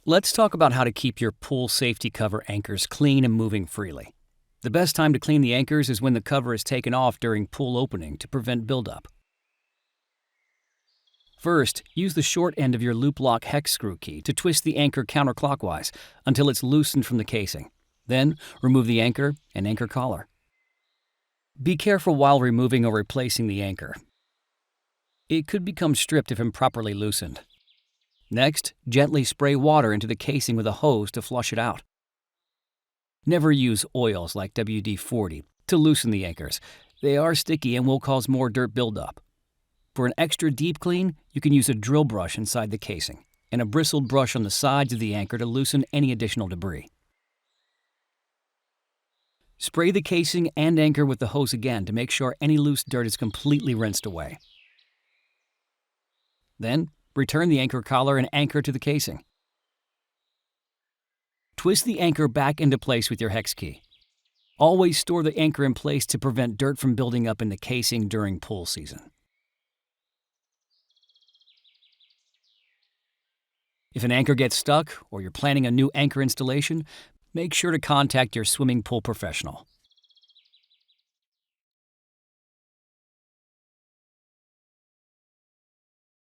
Let's talk about how to keep your pool safety cover anchors clean and moving freely. The best time to clean the anchors is when the cover is taken off during pool opening to prevent buildup. First, use the short end of your LOOP-LOC hex screw key to twist the anchor counterclockwise until it's loosened from the casing. Then, remove the anchor and anchor collar. Be careful while removing or replacing the anchor. It could become stripped if improperly loosened. Next, gently spray water into the casing with a hose to flush it out. Never use oils like WD-40 to loosen the anchors. They are sticky and will cause more dirt buildup. For an extra deep clean, you can use a drill brush inside the casing and a bristled brush on the sides of the anchor to loosen any additional debris. Spray the casing and anchor with the hose again to make sure any loose dirt is completely rinsed away. Then, return the anchor collar and anchor to the casing. Twist the anchor back into place with your hex key. Always store the anchor in place to prevent dirt from building up in the casing during pool season. If an anchor gets stuck or you're planning a new anchor installation, make sure to contact your swimming pool professional.